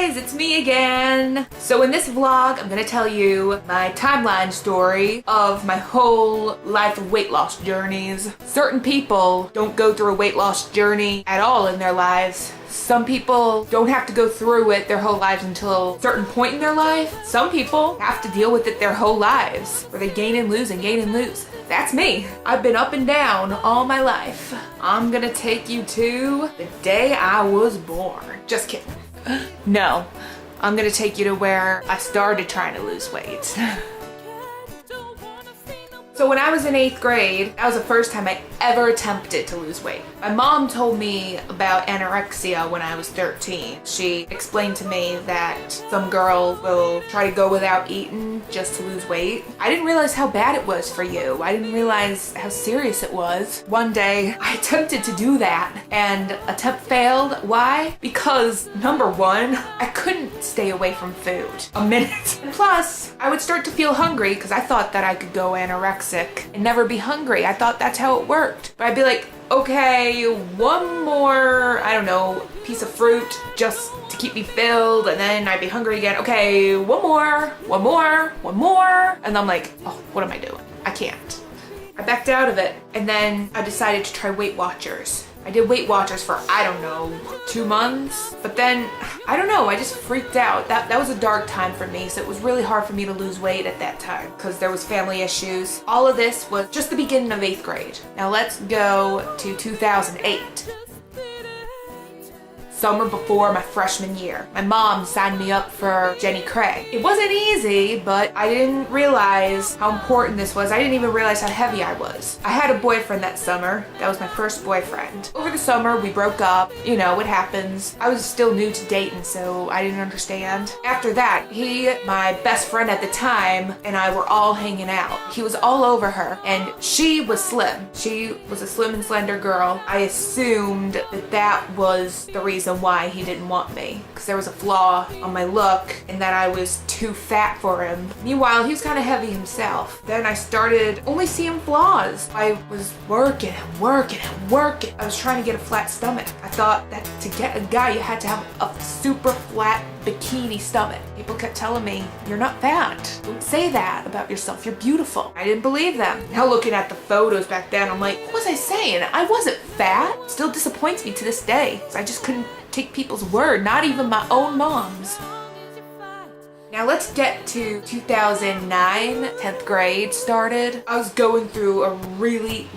guys, it's me again. So in this vlog, I'm gonna tell you my timeline story of my whole life of weight loss journeys. Certain people don't go through a weight loss journey at all in their lives. Some people don't have to go through it their whole lives until a certain point in their life. Some people have to deal with it their whole lives, where they gain and lose and gain and lose. That's me. I've been up and down all my life. I'm gonna take you to the day I was born. Just kidding. No, I'm gonna take you to where I started trying to lose weight. So when I was in 8th grade, that was the first time I ever attempted to lose weight. My mom told me about anorexia when I was 13. She explained to me that some girl will try to go without eating just to lose weight. I didn't realize how bad it was for you. I didn't realize how serious it was. One day, I attempted to do that, and attempt failed. Why? Because number one, I couldn't stay away from food a minute. And plus, I would start to feel hungry because I thought that I could go anorexic and never be hungry. I thought that's how it worked. But I'd be like, okay, one more, I don't know, piece of fruit just to keep me filled, and then I'd be hungry again. Okay, one more. And I'm like, oh, what am I doing? I can't. I backed out of it, and then I decided to try Weight Watchers. I did Weight Watchers for, I don't know, 2 months, but then, I don't know, I just freaked out. That was a dark time for me, so it was really hard for me to lose weight at that time because there was family issues. All of this was just the beginning of 8th grade. Now let's go to 2008. Summer before my freshman year. My mom signed me up for Jenny Craig. It wasn't easy, but I didn't realize how important this was. I didn't even realize how heavy I was. I had a boyfriend that summer. That was my first boyfriend. Over the summer, we broke up. You know, it happens. I was still new to dating, so I didn't understand. After that, he, my best friend at the time, and I were all hanging out. He was all over her, and she was slim. She was a slim and slender girl. I assumed that that was the reason why he didn't want me, because there was a flaw on my look and that I was too fat for him. Meanwhile, he was kind of heavy himself. Then I started only seeing flaws. I was working. I was trying to get a flat stomach. I thought that to get a guy, you had to have a super flat bikini stomach. People kept telling me, you're not fat. Don't say that about yourself. You're beautiful. I didn't believe them. Now looking at the photos back then, I'm like, what was I saying? I wasn't fat. Still disappoints me to this day. I just couldn't take people's word, not even my own mom's. Now let's get to 2009, 10th grade started. I was going through a really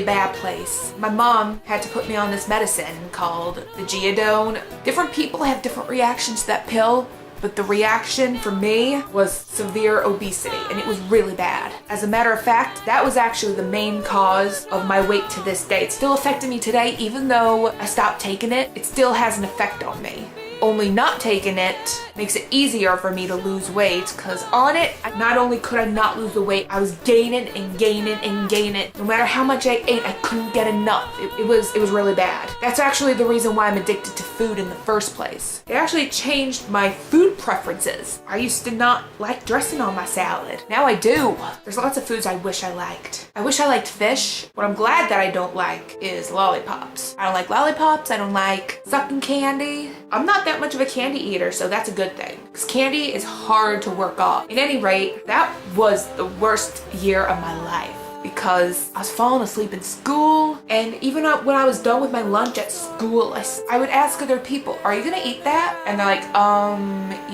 bad place. My mom had to put me on this medicine called the Geodone. Different people have different reactions to that pill, but the reaction for me was severe obesity, and it was really bad. As a matter of fact, that was actually the main cause of my weight to this day. It's still affecting me today, even though I stopped taking it. It still has an effect on me. Only not taking it makes it easier for me to lose weight, because on it, not only could I not lose the weight, I was gaining and gaining and gaining. No matter how much I ate, I couldn't get enough. It was really bad. That's actually the reason why I'm addicted to food in the first place. It actually changed my food preferences. I used to not like dressing on my salad. Now I do. There's lots of foods I wish I liked. I wish I liked fish. What I'm glad that I don't like is lollipops. I don't like lollipops. I don't like sucking candy. I'm not that much of a candy eater, so that's a good thing, because candy is hard to work off. At any rate, that was the worst year of my life, because I was falling asleep in school, and even when I was done with my lunch at school, I would ask other people, are you gonna eat that? And they're like,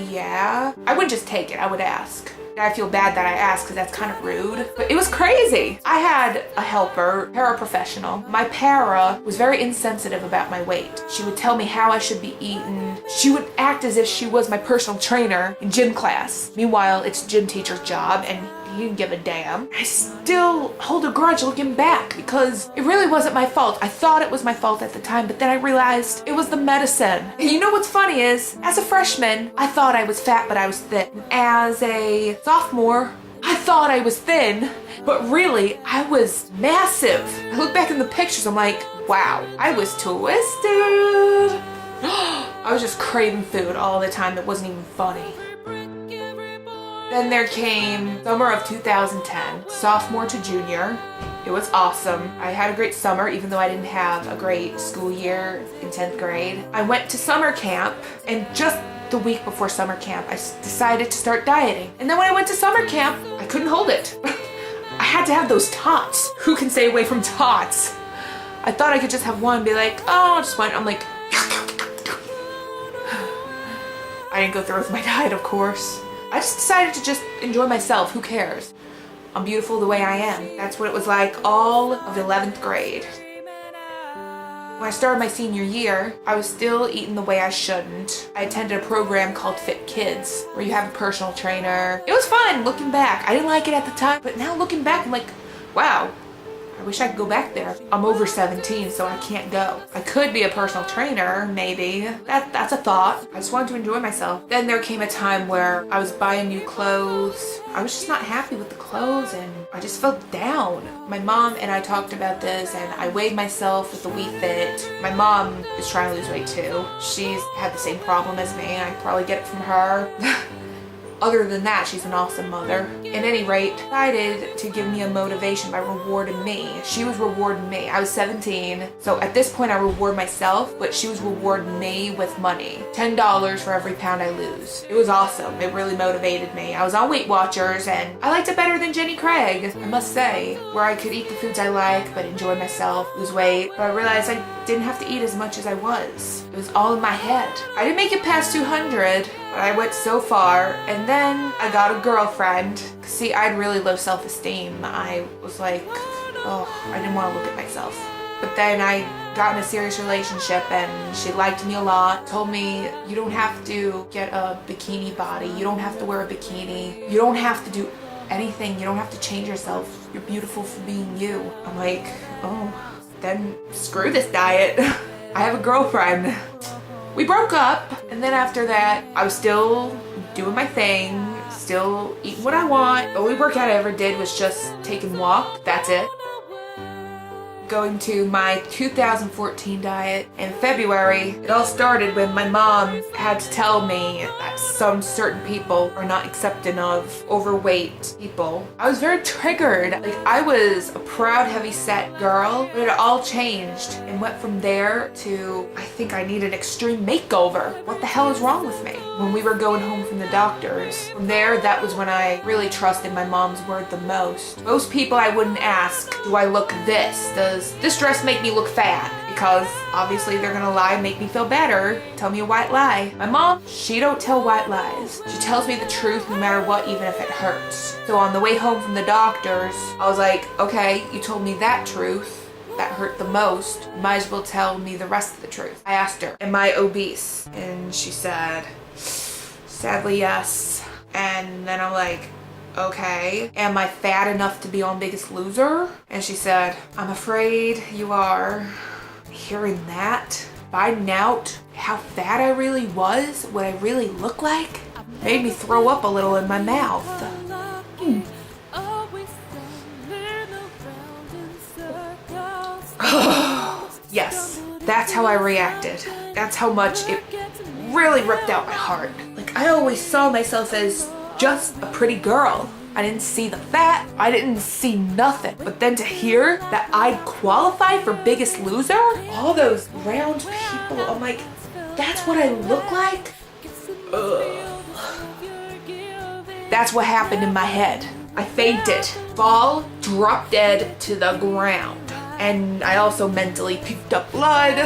yeah. I wouldn't just take it, I would ask. I feel bad that I asked because that's kind of rude, but it was crazy. I had a helper, paraprofessional. My para was very insensitive about my weight. She would tell me how I should be eating. She would act as if she was my personal trainer in gym class. Meanwhile, it's gym teacher's job, and he didn't give a damn. I still hold a grudge looking back because it really wasn't my fault. I thought it was my fault at the time, but then I realized it was the medicine. And you know what's funny is, as a freshman, I thought I was fat, but I was thin. As a sophomore, I thought I was thin, but really, I was massive. I look back in the pictures, I'm like, wow, I was twisted. I was just craving food all the time that wasn't even funny. Then there came summer of 2010, sophomore to junior. It was awesome. I had a great summer, even though I didn't have a great school year in 10th grade. I went to summer camp, and just the week before summer camp, I decided to start dieting. And then when I went to summer camp, I couldn't hold it. I had to have those tots. Who can stay away from tots? I thought I could just have one and be like, oh, just one. I'm like, I didn't go through with my diet, of course. I just decided to just enjoy myself. Who cares? I'm beautiful the way I am. That's what it was like all of 11th grade. When I started my senior year, I was still eating the way I shouldn't. I attended a program called Fit Kids, where you have a personal trainer. It was fun looking back. I didn't like it at the time, but now looking back, I'm like, wow, I wish I could go back there. I'm over 17, so I can't go. I could be a personal trainer, maybe. That's a thought. I just wanted to enjoy myself. Then there came a time where I was buying new clothes. I was just not happy with the clothes and I just felt down. My mom and I talked about this and I weighed myself with the Wii Fit. My mom is trying to lose weight too. She's had the same problem as me. I probably get it from her. Other than that, she's an awesome mother. At any rate, decided to give me a motivation by rewarding me. She was rewarding me. I was 17, so at this point I reward myself, but she was rewarding me with money. $10 for every pound I lose. It was awesome. It really motivated me. I was on Weight Watchers and I liked it better than Jenny Craig, I must say, where I could eat the foods I like, but enjoy myself, lose weight. But I realized I didn't have to eat as much as I was. It was all in my head. I didn't make it past 200, but I went so far, and then I got a girlfriend. See, I had really low self-esteem. I was like, oh, I didn't want to look at myself. But then I got in a serious relationship and she liked me a lot, told me you don't have to get a bikini body, you don't have to wear a bikini, you don't have to do anything, you don't have to change yourself, you're beautiful for being you. I'm like, oh, then screw this diet. I have a girlfriend. We broke up, and then after that, I was still doing my thing, still eating what I want. The only workout I ever did was just take and walk, that's it. Going to my 2014 diet in February. It all started when my mom had to tell me that some certain people are not accepting of overweight people. I was very triggered. Like, I was a proud, heavy-set girl, but it all changed and went from there to, I think I need an extreme makeover. What the hell is wrong with me? When we were going home from the doctors. From there, that was when I really trusted my mom's word the most. Most people I wouldn't ask, do I look this? Does this dress make me look fat? Because obviously they're gonna lie and make me feel better, tell me a white lie. My mom, she don't tell white lies. She tells me the truth no matter what, even if it hurts. So on the way home from the doctors, I was like, okay, you told me that truth. That hurt the most. You might as well tell me the rest of the truth. I asked her, am I obese? And she said, sadly, yes. And then I'm like, okay, am I fat enough to be on Biggest Loser? And she said, I'm afraid you are. Hearing that, finding out how fat I really was, what I really look like, made me throw up a little in my mouth. Yes, that's how I reacted. That's how much it really ripped out my heart. Like, I always saw myself as just a pretty girl. I didn't see the fat, I didn't see nothing. But then to hear that I'd qualify for Biggest Loser, all those round people, I'm like, that's what I look like? Ugh. That's what happened in my head. I fainted, fall, drop dead to the ground. And I also mentally picked up blood.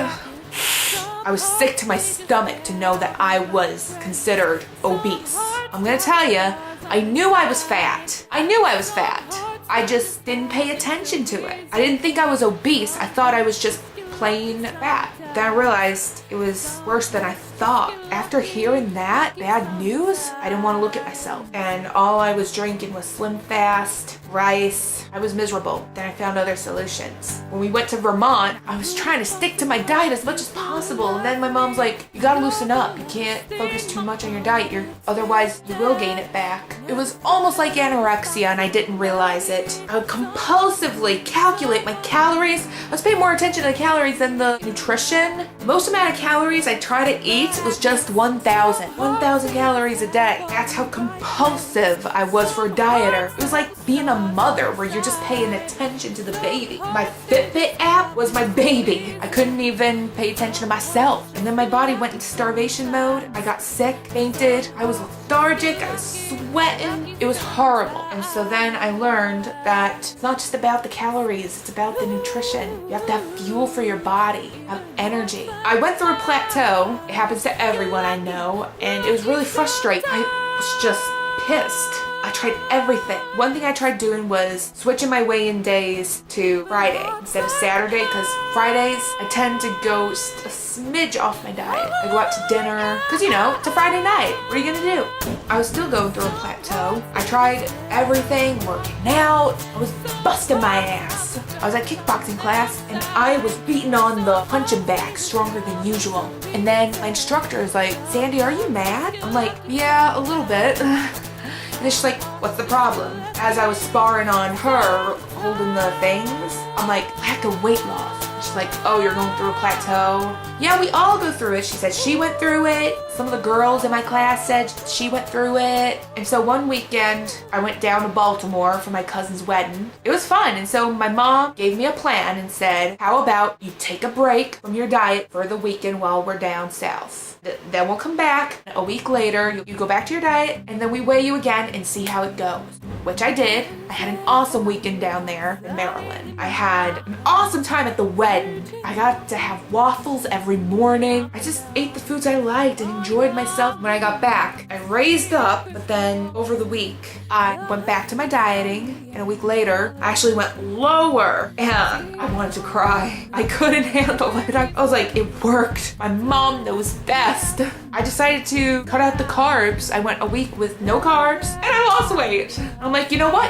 I was sick to my stomach to know that I was considered obese. I'm gonna tell you, I knew I was fat. I knew I was fat. I just didn't pay attention to it. I didn't think I was obese. I thought I was just plain fat. Then I realized it was worse than I thought. After hearing that bad news, I didn't want to look at myself. And all I was drinking was Slim Fast, rice. I was miserable. Then I found other solutions. When we went to Vermont, I was trying to stick to my diet as much as possible. And then my mom's like, you gotta loosen up. You can't focus too much on your diet. Otherwise, you will gain it back. It was almost like anorexia and I didn't realize it. I would compulsively calculate my calories. I was paying more attention to the calories than the nutrition. The most amount of calories I try to eat States, it was just 1,000. 1,000 calories a day. That's how compulsive I was for a dieter. It was like being a mother where you're just paying attention to the baby. My Fitbit app was my baby. I couldn't even pay attention to myself. And then my body went into starvation mode. I got sick, fainted. I was lethargic. I was sweating. It was horrible. And so then I learned that it's not just about the calories, it's about the nutrition. You have to have fuel for your body, have energy. I went through a plateau. It happens to everyone I know, and it was really frustrating. I was just pissed. I tried everything. One thing I tried doing was switching my weigh-in days to Friday instead of Saturday, because Fridays I tend to go a smidge off my diet. I go out to dinner because, you know, it's a Friday night. What are you gonna do? I was still going through a plateau. I tried everything, working out. I was busting my ass. I was at kickboxing class and I was beating on the punching bag stronger than usual. And then my instructor is like, "Sandy, are you mad?" I'm like, "Yeah, a little bit." And she's like, "What's the problem?" As I was sparring on her, holding the things, I'm like, "Lack of weight loss." And she's like, "Oh, you're going through a plateau?" "Yeah, we all go through it." She said she went through it. Some of the girls in my class said she went through it. And so one weekend, I went down to Baltimore for my cousin's wedding. It was fun. And so my mom gave me a plan and said, "How about you take a break from your diet for the weekend while we're down south? Then we'll come back. A week later, you go back to your diet, and then we weigh you again and see how it goes." Which I did. I had an awesome weekend down there in Maryland. I had an awesome time at the wedding. I got to have waffles every morning. I just ate the foods I liked and enjoyed myself. When I got back, I raised up, but then over the week, I went back to my dieting, and a week later, I actually went lower, and I wanted to cry. I couldn't handle it. I was like, it worked. My mom knows best. I decided to cut out the carbs. I went a week with no carbs, and I lost weight. I'm like, you know what?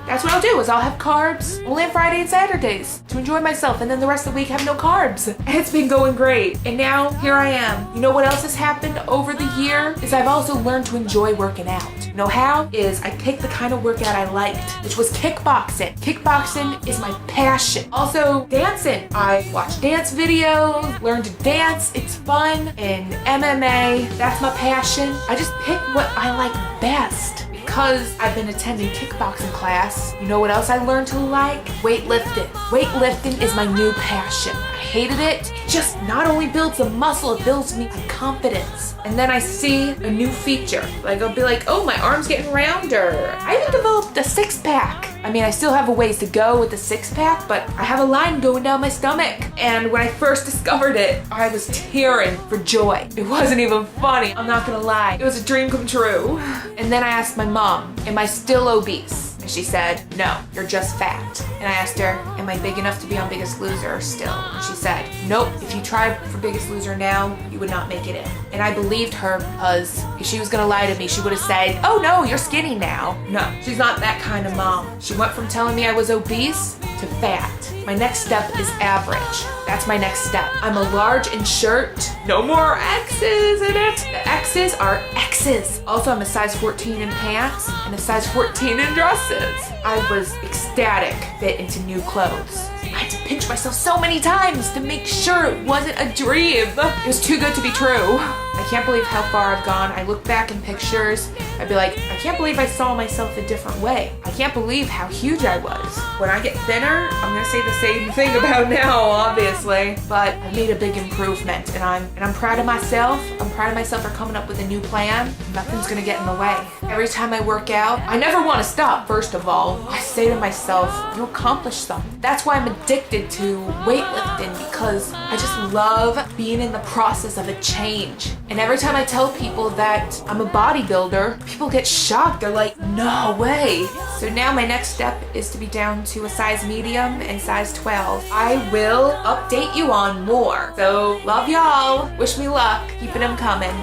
That's what I'll do, is I'll have carbs only on Friday and Saturdays to enjoy myself, and then the rest of the week have no carbs. And it's been going great. And now here I am. You know what else has happened over the year? Is I've also learned to enjoy working out. You know how? Is I picked the kind of workout I liked, which was kickboxing. Kickboxing is my passion. Also, dancing. I watch dance videos, learn to dance. It's fun. And MMA, that's my passion. I just pick what I like best. Because I've been attending kickboxing class, you know what else I learned to like? Weightlifting. Weightlifting is my new passion. I hated it. It just not only builds the muscle, it builds me my confidence. And then I see a new feature. Like, I'll be like, oh, my arm's getting rounder. I even developed a six-pack. I mean, I still have a ways to go with the six-pack, but I have a line going down my stomach. And when I first discovered it, I was tearing for joy. It wasn't even funny, I'm not gonna lie. It was a dream come true. And then I asked my mom, am I still obese? And she said, no, you're just fat. And I asked her, am I big enough to be on Biggest Loser still? And she said, nope, if you tried for Biggest Loser now, you would not make it in. And I believed her, because if she was gonna lie to me, she would have said, oh no, you're skinny now. No, she's not that kind of mom. She went from telling me I was obese to fat. My next step is average. That's my next step. I'm a large in shirt. No more X's in it. The X's are X's. Also, I'm a size 14 in pants and a size 14 in dresses. I was ecstatic fit into new clothes. I had to pinch myself so many times to make sure it wasn't a dream. It was too good to be true. I can't believe how far I've gone. I look back in pictures, I'd be like, I can't believe I saw myself a different way. I can't believe how huge I was. When I get thinner, I'm gonna say the same thing about now, obviously. But I made a big improvement, and I'm proud of myself. I'm proud of myself for coming up with a new plan. Nothing's gonna get in the way. Every time I work out, I never want to stop, first of all. I say to myself, you accomplished something. That's why I'm addicted to weightlifting, because I just love being in the process of a change. And every time I tell people that I'm a bodybuilder, people get shocked. They're like, no way. So now my next step is to be down to a size medium and size 12. I will update you on more. So love y'all. Wish me luck. Keeping them coming.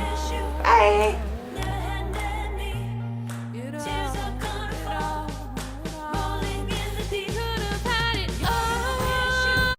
Bye.